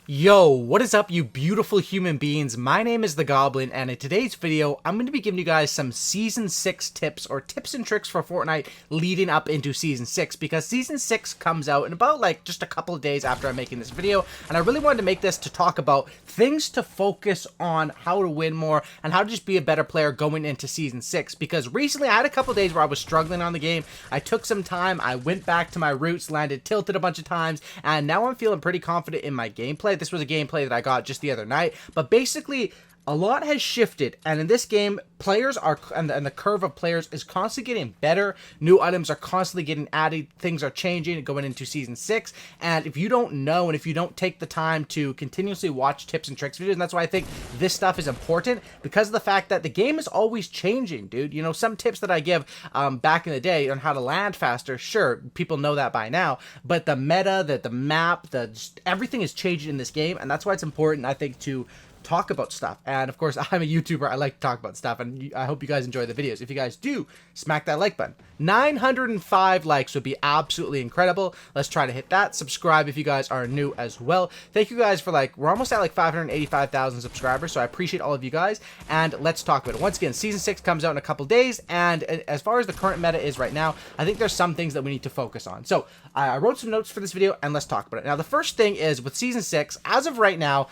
Yo, what is up, you beautiful human beings? My name is the Goblin, and in today's video, I'm going to be giving you guys some Season 6 tips, or tips and tricks for Fortnite leading up into Season 6, because Season 6 comes out in about, just a couple of days after I'm making this video, and I really wanted to make this to talk about things to focus on, how to win more, and how to just be a better player going into Season 6, because recently I had a couple of days where I was struggling on the game. I took some time, I went back to my roots, landed tilted a bunch of times, and now I'm feeling pretty confident in my gameplay. This was a gameplay that I got just the other night, but basically a lot has shifted, and in this game players are and the curve of players is constantly getting better. New items are constantly getting added, things are changing going into Season 6, and if you don't know and if you don't take the time to continuously watch tips and tricks videos, and that's why I think this stuff is important, because of the fact that the game is always changing, dude. You know, some tips that I give back in the day on how to land faster, sure, people know that by now, but the meta, the map, everything is changing in this game, and that's why it's important, I think, to talk about stuff. And of course, I'm a YouTuber, I like to talk about stuff, and I hope you guys enjoy the videos. If you guys do, smack that like button. 905 likes would be absolutely incredible. Let's try to hit that. Subscribe if you guys are new as well. Thank you guys for we're almost at 585,000 subscribers, so I appreciate all of you guys, and let's talk about it. Once again, Season 6 comes out in a couple days, and as far as the current meta is right now, I think there's some things that we need to focus on. So I wrote some notes for this video, and let's talk about it. Now, the first thing is, with Season 6, as of right now,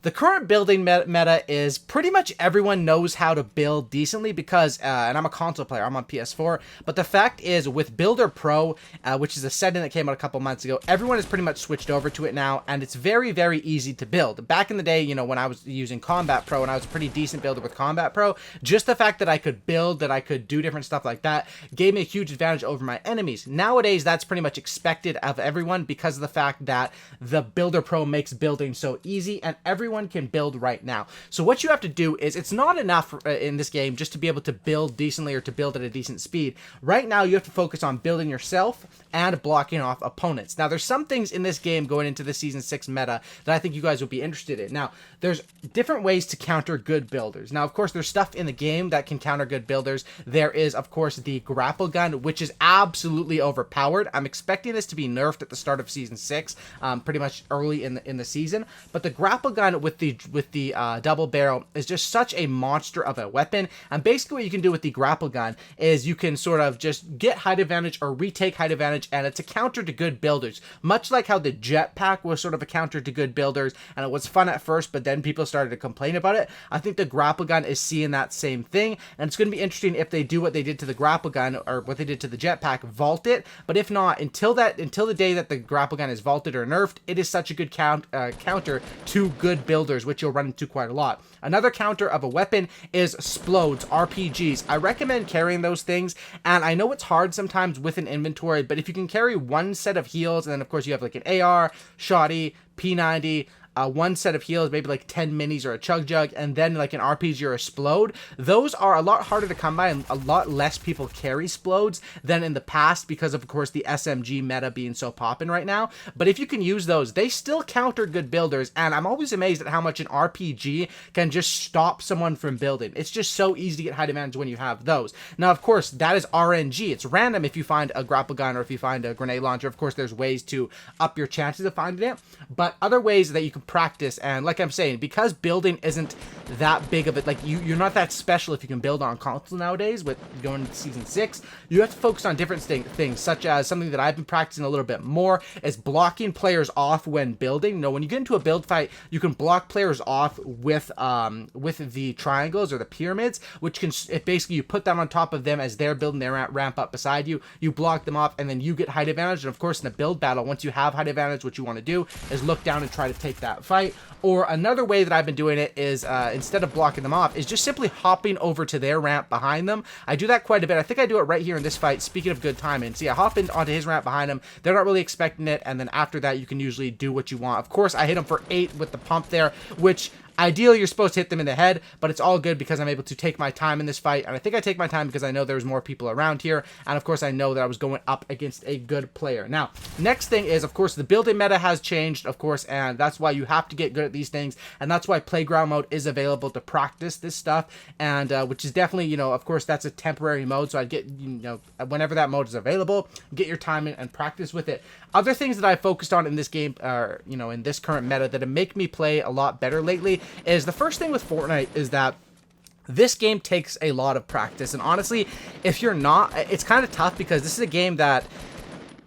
the current building meta is pretty much everyone knows how to build decently because, and I'm a console player, I'm on PS4, but the fact is with Builder Pro, which is a setting that came out a couple months ago, everyone has pretty much switched over to it now, and it's very, very easy to build. Back in the day, you know, when I was using Combat Pro, and I was a pretty decent builder with Combat Pro, just the fact that I could build, that I could do different stuff like that, gave me a huge advantage over my enemies. Nowadays, that's pretty much expected of everyone because of the fact that the Builder Pro makes building so easy, and everyone can build right now. So what you have to do is, it's not enough in this game just to be able to build decently or to build at a decent speed. Right now you have to focus on building yourself and blocking off opponents. Now there's some things in this game going into the Season 6 meta that I think you guys would be interested in. Now there's different ways to counter good builders. Now of course there's stuff in the game that can counter good builders. There is of course the grapple gun, which is absolutely overpowered. I'm expecting this to be nerfed at the start of Season 6, pretty much early in the season, but the grapple gun with the double barrel is just such a monster of a weapon. And basically what you can do with the grapple gun is you can sort of just get height advantage or retake height advantage, and it's a counter to good builders, much like how the jetpack was sort of a counter to good builders, and it was fun at first, but then people started to complain about it. I think the grapple gun is seeing that same thing, and it's going to be interesting if they do what they did to the grapple gun or what they did to the jetpack, vault it. But if not, until the day that the grapple gun is vaulted or nerfed, it is such a good counter to good builders, which you'll run into quite a lot. Another counter of a weapon is explodes, RPGs. I recommend carrying those things, and I know it's hard sometimes with an inventory, but if you can carry one set of heals, and then of course you have an AR, Shoddy, P90, one set of heals, maybe 10 minis or a chug jug, and then an RPG or a explode. Those are a lot harder to come by, and a lot less people carry explodes than in the past because of course the SMG meta being so poppin' right now. But if you can use those, they still counter good builders, and I'm always amazed at how much an RPG can just stop someone from building. It's just so easy to get high advantage when you have those. Now of course that is RNG. It's random if you find a grapple gun or if you find a grenade launcher. Of course there's ways to up your chances of finding it, but other ways that you can practice. And like I'm saying, because building isn't that big of it, you're not that special if you can build on console nowadays with going into Season 6, you have to focus on different things, such as something that I've been practicing a little bit more is blocking players off when building. You know, when you get into a build fight, you can block players off with the triangles or the pyramids, which can, if basically you put them on top of them as they're building their ramp up beside you, you block them off, and then you get height advantage. And of course in a build battle, once you have height advantage, what you want to do is look down and try to take that fight. Or another way that I've been doing it is instead of blocking them off, is just simply hopping over to their ramp behind them. I do that quite a bit. I think I do it right here in this fight, speaking of good timing. See, I hop in onto his ramp behind him, they're not really expecting it, and then after that you can usually do what you want. Of course I hit him for 8 with the pump there, which Ideally, you're supposed to hit them in the head, but it's all good because I'm able to take my time in this fight, and I think I take my time because I know there's more people around here, and of course I know that I was going up against a good player. Now, next thing is, of course, the building meta has changed, of course, and that's why you have to get good at these things, and that's why playground mode is available to practice this stuff, and which is definitely, you know, of course, that's a temporary mode, so I'd get, you know, whenever that mode is available, get your time in and practice with it. Other things that I focused on in this game, you know, in this current meta that make me play a lot better lately is the first thing with Fortnite is that this game takes a lot of practice. And honestly, if you're not, it's kind of tough because this is a game that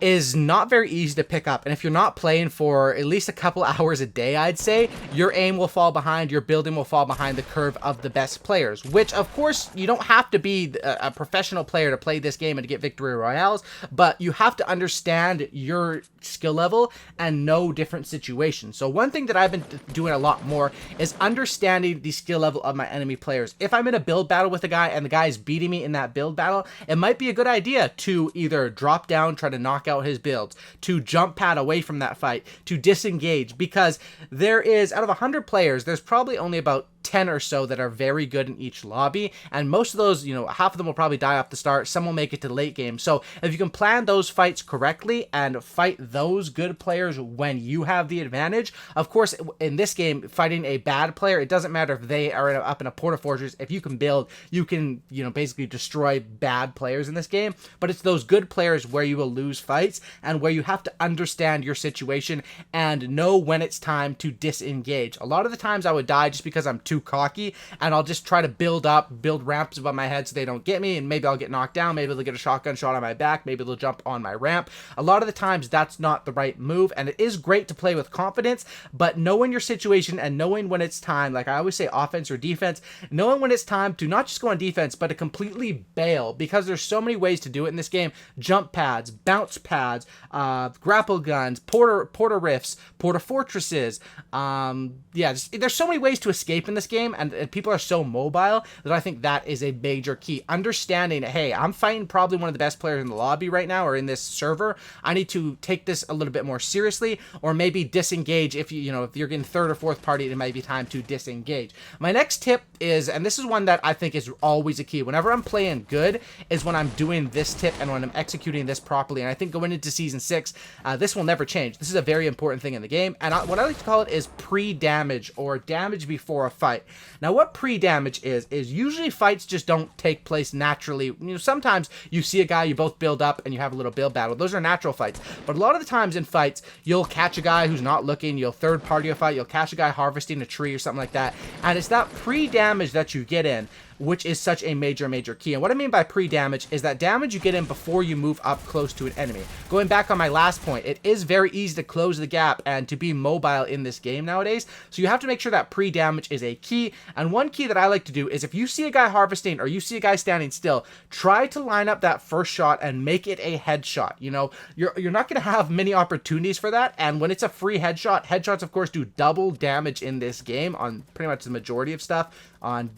is not very easy to pick up, and if you're not playing for at least a couple hours a day, I'd say your aim will fall behind, your building will fall behind the curve of the best players, which of course you don't have to be a professional player to play this game and to get victory royales, but you have to understand your skill level and know different situations. So one thing that I've been doing a lot more is understanding the skill level of my enemy players. If I'm in a build battle with a guy and the guy is beating me in that build battle, it might be a good idea to either drop down, try to knock out his builds, to jump pad away from that fight, to disengage, because there is, out of 100 players, there's probably only about 10 or so that are very good in each lobby, and most of those, you know, half of them will probably die off the start, some will make it to the late game. So if you can plan those fights correctly and fight those good players when you have the advantage, of course in this game fighting a bad player, it doesn't matter if they are up in a porta fortress. If you can build, you can, you know, basically destroy bad players in this game, but it's those good players where you will lose fights and where you have to understand your situation and know when it's time to disengage. A lot of the times I would die just because I'm too cocky, and I'll just try to build ramps above my head so they don't get me, and maybe I'll get knocked down, maybe they'll get a shotgun shot on my back, maybe they'll jump on my ramp. A lot of the times that's not the right move, and it is great to play with confidence, but knowing your situation and knowing when it's time, like I always say, offense or defense, knowing when it's time to not just go on defense, but to completely bail, because there's so many ways to do it in this game. Jump pads, bounce pads, grapple guns, porta rifts, porta fortresses, there's so many ways to escape in this game, and people are so mobile that I think that is a major key. Understanding, hey, I'm fighting probably one of the best players in the lobby right now or in this server. I need to take this a little bit more seriously, or maybe disengage. If if you're getting third or fourth party, it might be time to disengage. My next tip is, and this is one that I think is always a key whenever I'm playing good, is when I'm doing this tip and when I'm executing this properly. And I think going into season 6, this will never change. This is a very important thing in the game, and what I like to call it is pre-damage, or damage before a fight. Now, what pre-damage is usually fights just don't take place naturally. You know, sometimes you see a guy, you both build up, and you have a little build battle. Those are natural fights. But a lot of the times in fights, you'll catch a guy who's not looking, you'll third party a fight, you'll catch a guy harvesting a tree or something like that, and it's that pre-damage that you get in which is such a major key. And what I mean by pre-damage is that damage you get in before you move up close to an enemy. Going back on my last point, it is very easy to close the gap and to be mobile in this game nowadays, so you have to make sure that pre-damage is a key. And one key that I like to do is, if you see a guy harvesting or you see a guy standing still, try to line up that first shot and make it a headshot. You know, you're not going to have many opportunities for that, and when it's a free headshot, headshots of course do double damage in this game on pretty much the majority of stuff. On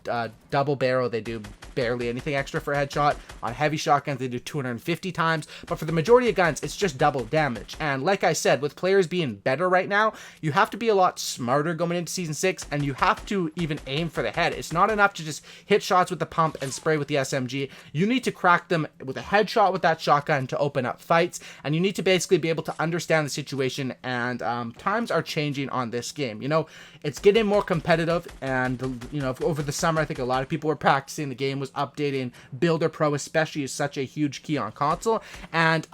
double barrel, they do barely anything extra for a headshot. On heavy shotguns, they do 250 times. But for the majority of guns, it's just double damage. And like I said, with players being better right now, you have to be a lot smarter going into Season 6, and you have to even aim for the head. It's not enough to just hit shots with the pump and spray with the SMG. You need to crack them with a headshot with that shotgun to open up fights, and you need to basically be able to understand the situation, and times are changing on this game. You know, it's getting more competitive, and, you know, over the summer, I think a lot of people were practicing. The game was updating. Builder Pro especially is such a huge key on console, and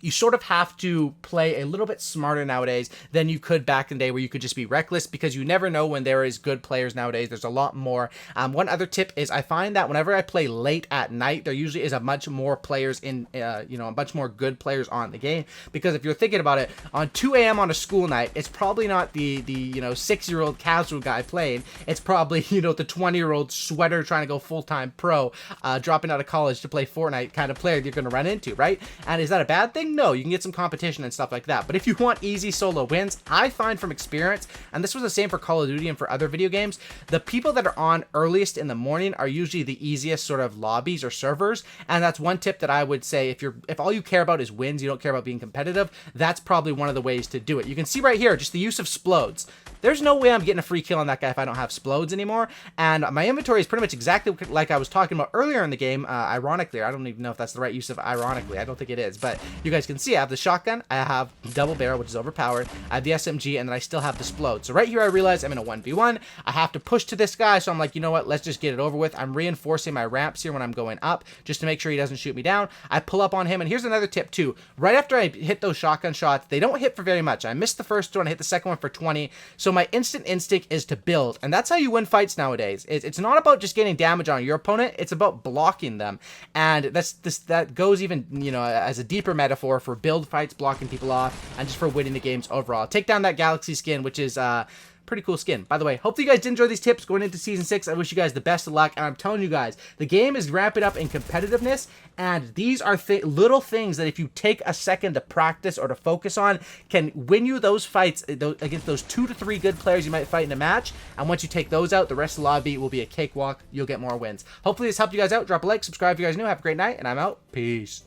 you sort of have to play a little bit smarter nowadays than you could back in the day, where you could just be reckless, because you never know when there is good players nowadays. There's a lot more. One other tip is, I find that whenever I play late at night, there usually is a bunch more players in, a bunch more good players on the game. Because if you're thinking about it, on 2 a.m. on a school night, it's probably not the 6-year-old casual guy playing. It's probably, the 20-year-old sweater trying to go full-time pro, dropping out of college to play Fortnite kind of player you're going to run into, right? And is that a bad thing? No, you can get some competition and stuff like that. But if you want easy solo wins, I find from experience, and this was the same for Call of Duty and for other video games, the people that are on earliest in the morning are usually the easiest sort of lobbies or servers. And that's one tip that I would say, if all you care about is wins, you don't care about being competitive, that's probably one of the ways to do it. You can see right here, just the use of splodes. there's no way I'm getting a free kill on that guy if I don't have Splodes anymore. And my inventory is pretty much exactly like I was talking about earlier in the game. Ironically, I don't even know if that's the right use of ironically. I don't think it is, but you guys can see I have the shotgun, I have double barrel, which is overpowered, I have the SMG, and then I still have the Splode. So right here I realize I'm in a 1v1. I have to push to this guy, so I'm like, you know what, let's just get it over with. I'm reinforcing my ramps here when I'm going up just to make sure he doesn't shoot me down. I pull up on him, and here's another tip too. Right after I hit those shotgun shots, they don't hit for very much. I missed the first one, I hit the second one for 20. So my instant instinct is to build, and that's how you win fights nowadays. It's not about just getting damage on your opponent, it's about blocking them. And that goes even, you know, as a deeper metaphor for build fights, blocking people off, and just for winning the games overall. Take down that Galaxy skin, which is pretty cool skin. By the way, hopefully you guys did enjoy these tips going into Season 6. I wish you guys the best of luck, and I'm telling you guys, the game is ramping up in competitiveness, and these are little things that if you take a second to practice or to focus on, can win you those fights against those 2 to 3 good players you might fight in a match, and once you take those out, the rest of the lobby will be a cakewalk. You'll get more wins. Hopefully this helped you guys out. Drop a like, subscribe if you guys are new. Have a great night, and I'm out. Peace.